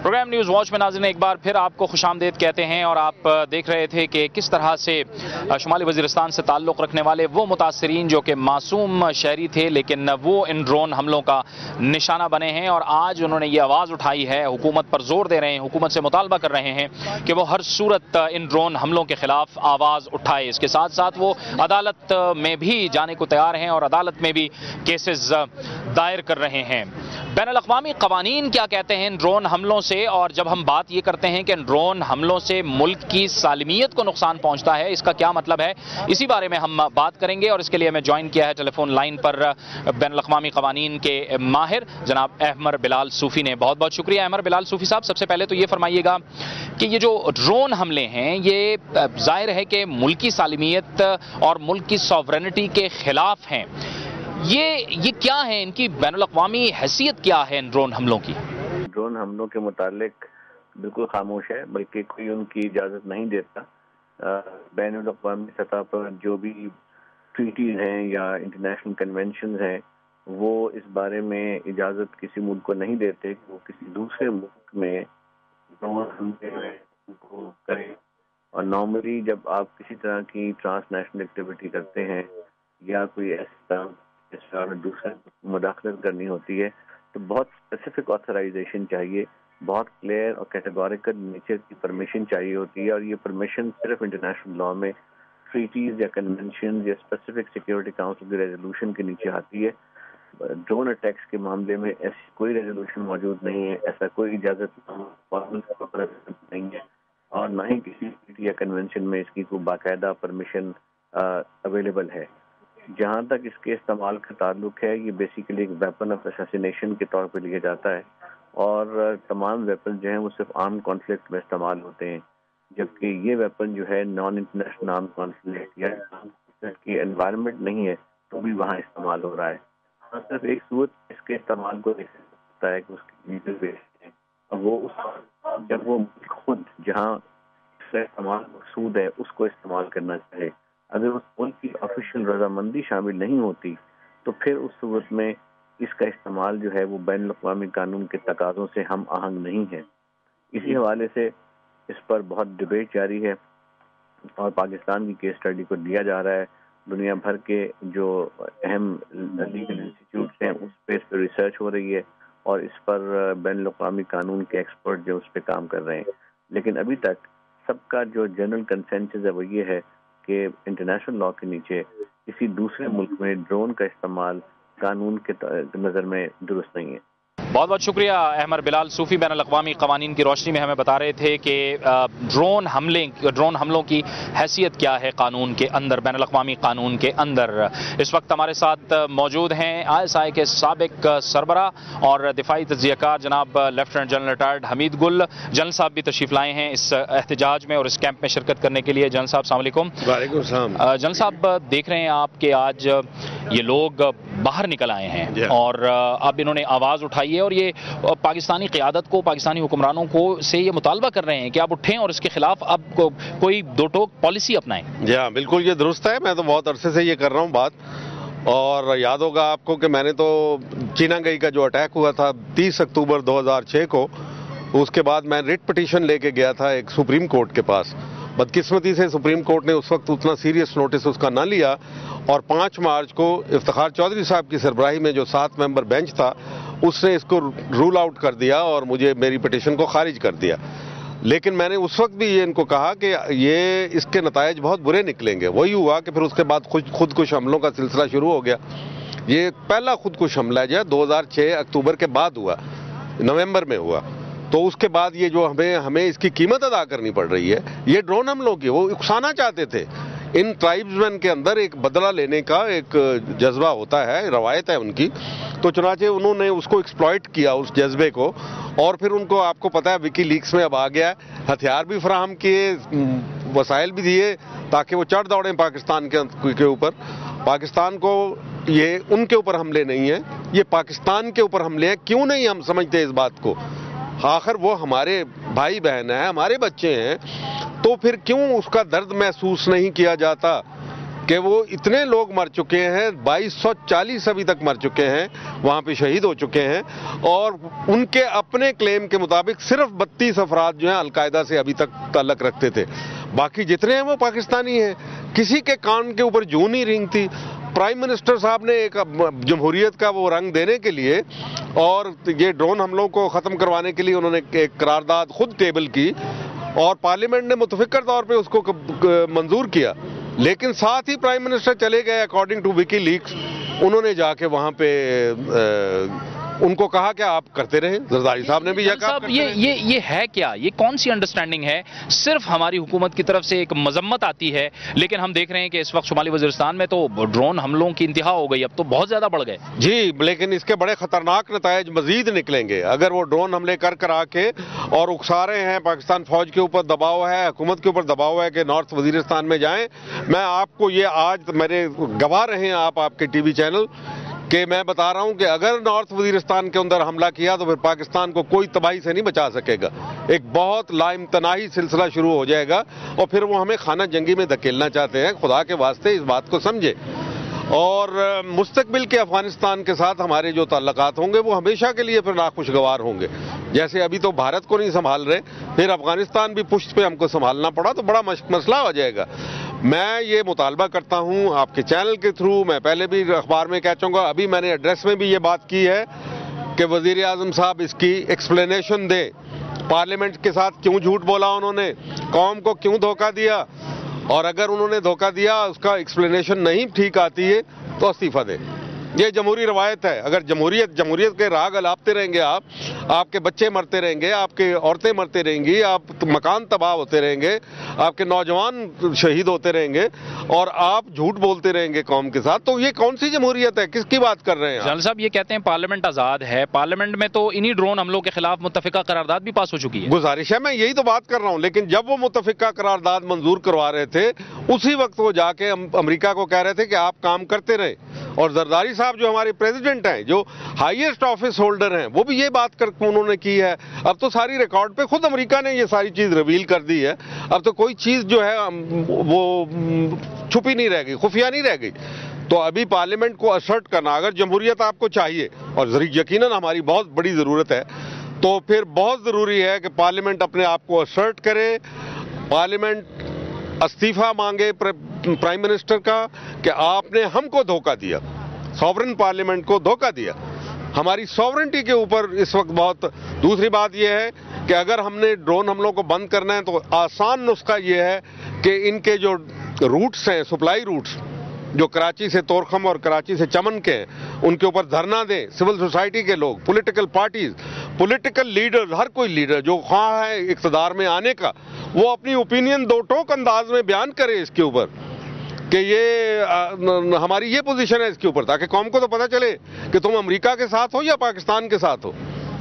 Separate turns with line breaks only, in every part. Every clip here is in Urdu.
پروگرام نیوز واچ میں ناظرین ایک بار پھر آپ کو خوش آمدید کہتے ہیں، اور آپ دیکھ رہے تھے کہ کس طرح سے شمالی وزیرستان سے تعلق رکھنے والے وہ متاثرین جو کہ معصوم شہری تھے لیکن وہ ان ڈرون حملوں کا نشانہ بنے ہیں، اور آج انہوں نے یہ آواز اٹھائی ہے، حکومت پر زور دے رہے ہیں، حکومت سے مطالبہ کر رہے ہیں کہ وہ ہر صورت ان ڈرون حملوں کے خلاف آواز اٹھائے۔ اس کے ساتھ ساتھ وہ عدالت میں بھی جانے کو تیار ہیں اور عدالت میں بھی کیسز دائر کر رہے ہیں۔ بین الاقوامی قوانین کیا کہتے ہیں ان ڈرون حملوں سے، اور جب ہم بات یہ کرتے ہیں کہ ان ڈرون حملوں سے ملک کی سالمیت کو نقصان پہنچتا ہے، اس کا کیا مطلب ہے، اسی بارے میں ہم بات کریں گے، اور اس کے لیے ہمیں جوائن کیا ہے ٹیلی فون لائن پر بین الاقوامی قوانین کے ماہر جناب احمر بلال صوفی نے۔ بہت بہت شکریہ احمر بلال صوفی صاحب۔ سب سے پہلے تو یہ فرمائیے گا کہ یہ جو ڈرون حملے ہیں یہ ظاہر ہے کہ ملکی سالمیت اور ملک کی سوورنٹی کے خلاف ہیں، یہ کیا ہے، ان کی بین الاقوامی حیثیت کیا ہے ان ڈرون حملوں کی؟
ڈرون حملوں کے متعلق بالکل خاموش ہے، بلکہ کوئی ان کی اجازت نہیں دیتا۔ بین الاقوامی سطح پر جو بھی ٹریٹیز ہیں یا انٹرنیشنل کنونشنز ہیں وہ اس بارے میں اجازت کسی ملک کو نہیں دیتے کہ وہ کسی دوسرے ملک میں ڈرون حملے کو کرے، اور نارملی جب آپ کسی طرح کی ٹرانس نیشنل ایکٹیویٹی کرتے ہیں یا کوئی ایسا دوسرے مداخلت کرنی ہوتی ہے تو بہت اسپیسیفک آتھرائزیشن چاہیے، بہت کلیئر اور کیٹیگوریکل نیچر کی پرمیشن چاہیے ہوتی ہے، اور یہ پرمیشن صرف انٹرنیشنل لا میں ٹریٹیز یا کنونشنز یا اسپیسیفک سیکیورٹی کاؤنسل کی ریزولوشن کے نیچے آتی ہے۔ ڈرون اٹیکس کے معاملے میں ایسی کوئی ریزولوشن موجود نہیں ہے، ایسا کوئی اجازت نہیں ہے، اور نہ ہی کسی ٹریٹی یا کنونشن میں اس کی کوئی باقاعدہ پرمیشن اویلیبل ہے۔ جہاں تک اس کے استعمال کا تعلق ہے، یہ بیسیکلی ایک ویپن آف اسیسینیشن کے طور پہ لیا جاتا ہے، اور تمام ویپن جو ہیں وہ صرف آرم کانفلکٹ میں استعمال ہوتے ہیں، جبکہ یہ ویپن جو ہے نان انٹرنیشنل آرم کانفلکٹ یا کی انوائرمنٹ نہیں ہے تو بھی وہاں استعمال ہو رہا ہے۔ صرف ایک صورت اس کے استعمال کو دیکھ سکتا ہے کہ اس کی لیگل بیس ہے، اور وہ جب وہ خود جہاں اس کا استعمال مقصود ہے اس کو استعمال کرنا چاہے۔ اگر اس ملک کی آفیشیل رضامندی شامل نہیں ہوتی تو پھر اس صورت میں اس کا استعمال جو ہے وہ بین الاقوامی قانون کے تقاضوں سے ہم آہنگ نہیں ہے۔ اسی حوالے سے اس پر بہت ڈبیٹ جاری ہے، اور پاکستان کی کیس اسٹڈی کو دیا جا رہا ہے۔ دنیا بھر کے جو اہم لیگل انسٹیٹیوٹس ہیں اس پہ اس پہ ریسرچ ہو رہی ہے، اور اس پر بین الاقوامی قانون کے ایکسپرٹ جو اس پہ کام کر رہے ہیں، لیکن ابھی تک سب کا جو جنرل کنسنسس ہے وہ یہ ہے کہ انٹرنیشنل لا کے نیچے کسی دوسرے ملک میں ڈرون کا استعمال قانون کے نظر میں درست نہیں ہے۔
بہت بہت شکریہ احمر بلال صوفی۔ بین الاقوامی قوانین کی روشنی میں ہمیں بتا رہے تھے کہ ڈرون حملوں کی حیثیت کیا ہے قانون کے اندر، بین الاقوامی قانون کے اندر۔ اس وقت ہمارے ساتھ موجود ہیں ISI کے سابق سربراہ اور دفاعی تجزیہ کار جناب لیفٹیننٹ جنرل ریٹائرڈ حمید گل۔ جنرل صاحب بھی تشریف لائے ہیں اس احتجاج میں اور اس کیمپ میں شرکت کرنے کے لیے۔ جنرل صاحب السلام علیکم۔
وعلیکم السلام۔
جنرل صاحب دیکھ رہے ہیں آپ کہ آج یہ لوگ باہر نکل آئے ہیں اور اب انہوں نے آواز اٹھائی ہے، اور یہ پاکستانی قیادت کو، پاکستانی حکمرانوں کو سے یہ مطالبہ کر رہے ہیں کہ آپ اٹھیں اور اس کے خلاف اب کوئی دو ٹوک پالیسی اپنائیں۔
جی ہاں، بالکل یہ درست ہے۔ میں تو بہت عرصے سے یہ کر رہا ہوں بات، اور یاد ہوگا آپ کو کہ میں نے تو چینا گئی کا جو اٹیک ہوا تھا 30 اکتوبر 2006 کو، اس کے بعد میں ریٹ پٹیشن لے کے گیا تھا ایک سپریم کورٹ کے پاس۔ بدقسمتی سے سپریم کورٹ نے اس وقت اتنا سیریس نوٹس اس کا نہ لیا، اور 5 مارچ کو افتخار چودھری صاحب کی سربراہی میں جو 7 ممبر بینچ تھا اس نے اس کو رول آؤٹ کر دیا اور مجھے میری پٹیشن کو خارج کر دیا۔ لیکن میں نے اس وقت بھی یہ ان کو کہا کہ یہ اس کے نتائج بہت برے نکلیں گے۔ وہی ہوا کہ پھر اس کے بعد خودکش حملوں کا سلسلہ شروع ہو گیا۔ یہ پہلا خودکش حملہ جو ہے 2006 اکتوبر کے بعد ہوا، نومبر میں ہوا، تو اس کے بعد یہ جو ہمیں اس کی قیمت ادا کرنی پڑ رہی ہے یہ ڈرون حملوں کی۔ وہ اکسانا چاہتے تھے، ان ٹرائبز مین کے اندر ایک بدلہ لینے کا ایک جذبہ ہوتا ہے، روایت ہے ان کی، تو چنانچہ انہوں نے اس کو ایکسپلائٹ کیا اس جذبے کو، اور پھر ان کو آپ کو پتہ ہے وکی لیکس میں اب آ گیا ہے، ہتھیار بھی فراہم کیے، وسائل بھی دیے تاکہ وہ چڑھ دوڑیں پاکستان کے اوپر۔ پاکستان کو یہ ان کے اوپر حملے نہیں ہیں، یہ پاکستان کے اوپر حملے ہیں۔ کیوں نہیں ہم سمجھتے اس بات کو؟ آخر وہ ہمارے بھائی بہن ہیں، ہمارے بچے ہیں، تو پھر کیوں اس کا درد محسوس نہیں کیا جاتا کہ وہ اتنے لوگ مر چکے ہیں، 2240 ابھی تک مر چکے ہیں، وہاں پہ شہید ہو چکے ہیں، اور ان کے اپنے کلیم کے مطابق صرف 32 افراد جو ہیں القاعدہ سے ابھی تک تعلق رکھتے تھے، باقی جتنے ہیں وہ پاکستانی ہیں۔ کسی کے کان کے اوپر جوں نہیں رینگتی۔ پرائم منسٹر صاحب نے ایک جمہوریت کا وہ رنگ دینے کے لیے اور یہ ڈرون حملوں کو ختم کروانے کے لیے انہوں نے ایک قرارداد خود ٹیبل کی، اور پارلیمنٹ نے متفقہ طور پہ اس کو منظور کیا، لیکن ساتھ ہی پرائم منسٹر چلے گئے اکارڈنگ ٹو وکی لیکس، انہوں نے جا کے وہاں پہ ان کو کہا کہ آپ کرتے رہیں۔ زرداری صاحب نے بھی یہ کہا۔
یہ ہے کیا؟ یہ کون سی انڈرسٹینڈنگ ہے؟ صرف ہماری حکومت کی طرف سے ایک مذمت آتی ہے، لیکن ہم دیکھ رہے ہیں کہ اس وقت شمالی وزیرستان میں تو ڈرون حملوں کی انتہا ہو گئی، اب تو بہت زیادہ بڑھ گئے۔
جی، لیکن اس کے بڑے خطرناک نتائج مزید نکلیں گے اگر وہ ڈرون حملے کر آ کے اور اکسا رہے ہیں، پاکستان فوج کے اوپر دباؤ ہے، حکومت کے اوپر دباؤ ہے کہ نارتھ وزیرستان میں جائیں۔ میں آپ کو یہ آج میرے گواہ رہے ہیں آپ کے ٹی وی چینل کہ میں بتا رہا ہوں کہ اگر نارتھ وزیرستان کے اندر حملہ کیا تو پھر پاکستان کو کوئی تباہی سے نہیں بچا سکے گا، ایک بہت لا امتناعی سلسلہ شروع ہو جائے گا، اور پھر وہ ہمیں خانہ جنگی میں دھکیلنا چاہتے ہیں۔ خدا کے واسطے اس بات کو سمجھے، اور مستقبل کے افغانستان کے ساتھ ہمارے جو تعلقات ہوں گے وہ ہمیشہ کے لیے پھر ناخوشگوار ہوں گے۔ جیسے ابھی تو بھارت کو نہیں سنبھال رہے، پھر افغانستان بھی پشت پہ ہم کو سنبھالنا پڑا تو بڑا مسئلہ ہو جائے گا۔ میں یہ مطالبہ کرتا ہوں آپ کے چینل کے تھرو، میں پہلے بھی اخبار میں کہہ چاہوں گا، ابھی میں نے ایڈریس میں بھی یہ بات کی ہے کہ وزیر اعظم صاحب اس کی ایکسپلینیشن دیں، پارلیمنٹ کے ساتھ کیوں جھوٹ بولا انہوں نے، قوم کو کیوں دھوکہ دیا، اور اگر انہوں نے دھوکہ دیا اس کا ایکسپلینیشن نہیں ٹھیک آتی ہے تو استعفیٰ دیں۔ یہ جمہوری روایت ہے۔ اگر جمہوریت کے راگ الاپتے رہیں گے آپ کے بچے مرتے رہیں گے، آپ کے عورتیں مرتے رہیں گی، آپ مکان تباہ ہوتے رہیں گے، آپ کے نوجوان شہید ہوتے رہیں گے، اور آپ جھوٹ بولتے رہیں گے قوم کے ساتھ، تو یہ کون سی جمہوریت ہے؟ کس کی بات کر رہے ہیں
جنرل صاحب یہ کہتے ہیں پارلیمنٹ آزاد ہے، پارلیمنٹ میں تو انہی ڈرون حملوں کے خلاف متفقہ قرارداد بھی پاس ہو چکی ہے۔
گزارش ہے، میں یہی تو بات کر رہا ہوں، لیکن جب وہ متفقہ قرارداد منظور کروا رہے تھے اسی وقت وہ جا کے امریکہ کو کہہ رہے تھے کہ آپ کام کرتے رہیں، اور زرداری صاحب جو ہمارے پریزیڈنٹ ہیں، جو ہائیسٹ آفس ہولڈر ہیں، وہ بھی یہ بات کر انہوں نے کی ہے۔ اب تو ساری ریکارڈ پہ خود امریکہ نے یہ ساری چیز ریویل کر دی ہے، اب تو کوئی چیز جو ہے وہ چھپی نہیں رہ گئی، خفیہ نہیں رہ گئی۔ تو ابھی پارلیمنٹ کو اسرٹ کرنا، اگر جمہوریت آپ کو چاہیے، اور یقیناً ہماری بہت بڑی ضرورت ہے، تو پھر بہت ضروری ہے کہ پارلیمنٹ اپنے آپ کو اسرٹ کرے، پارلیمنٹ استعفیٰ مانگے پرائم منسٹر کا کہ آپ نے ہم کو دھوکہ دیا، سوورن پارلیمنٹ کو دھوکہ دیا، ہماری سوورنٹی کے اوپر اس وقت بہت۔ دوسری بات یہ ہے کہ اگر ہم نے ڈرون حملوں کو بند کرنا ہے تو آسان نسخہ یہ ہے کہ ان کے جو روٹس ہیں، سپلائی روٹس جو کراچی سے تورخم اور کراچی سے چمن کے ہیں، ان کے اوپر دھرنا دیں سول سوسائٹی کے لوگ، پولیٹیکل پارٹیز، پولیٹیکل لیڈر، ہر کوئی لیڈر جو خواہ ہے اقتدار میں آنے کا، وہ اپنی اوپینین دو ٹوک انداز میں بیان کرے اس کے اوپر کہ یہ ہماری یہ پوزیشن ہے اس کے اوپر، تاکہ قوم کو تو پتہ چلے کہ تم امریکہ کے ساتھ ہو یا پاکستان کے ساتھ ہو،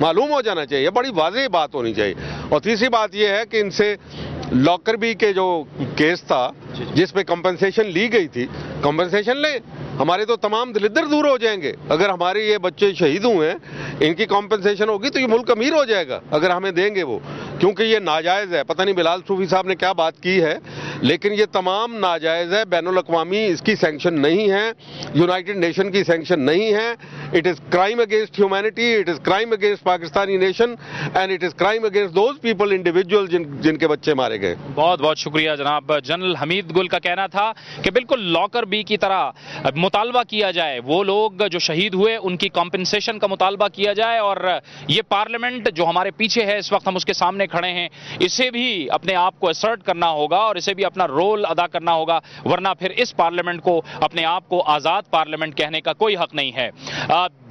معلوم ہو جانا چاہیے، بڑی واضح بات ہونی چاہیے۔ اور تیسری بات یہ ہے کہ ان سے لاکر بی کے جو کیس تھا جس پہ کمپنسیشن لی گئی تھی، کمپنسیشن لیں، ہمارے تو تمام دلدر دور ہو جائیں گے۔ اگر ہمارے یہ بچے شہید ہوئے ہیں، ان کی کمپنسیشن ہوگی تو یہ ملک امیر ہو جائے گا اگر ہمیں دیں گے وہ، کیونکہ یہ ناجائز ہے۔ پتہ نہیں بلال صوفی صاحب نے کیا بات کی ہے، لیکن یہ تمام ناجائز ہے، بین الاقوامی اس کی سینکشن نہیں ہے، یونائٹڈ نیشن کی سینکشن نہیں ہے۔ It is crime against humanity, it is crime against Pakistani nation, and it is crime against those people individual جن کے بچے مارے گئے۔
بہت بہت شکریہ جناب۔ جنرل حمید گل کا کہنا تھا کہ بالکل لاکر بی کی طرح مطالبہ کیا جائے، وہ لوگ جو شہید ہوئے ان کی کمپنسیشن کا مطالبہ کیا جائے، اور یہ پارلیمنٹ جو ہمارے پیچھے ہے اس وقت ہم اس کے سامنے کھڑے ہیں، اسے بھی اپنے آپ کو اسرٹ کرنا ہوگا اور اسے بھی اپنا رول ادا کرنا ہوگا، ورنہ پھر اس پارلیمنٹ کو اپنے آپ کو آزاد پارلیمنٹ کہنے کا کوئی حق نہیں ہے۔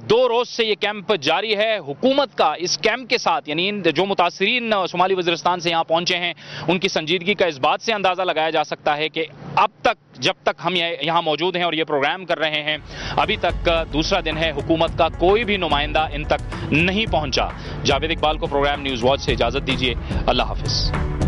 2 روز سے یہ کیمپ جاری ہے۔ حکومت کا اس کیمپ کے ساتھ، یعنی جو متاثرین شمالی وزیرستان سے یہاں پہنچے ہیں، ان کی سنجیدگی کا اس بات سے اندازہ لگایا جا سکتا ہے کہ اب تک جب تک ہم یہاں موجود ہیں اور یہ پروگرام کر رہے ہیں، ابھی تک دوسرا دن ہے حکومت کا کوئی بھی نمائندہ ان تک نہیں پہنچا۔ جاوید اقبال کو پروگرام نیوز واچ سے اجازت دیجیے، اللہ حافظ۔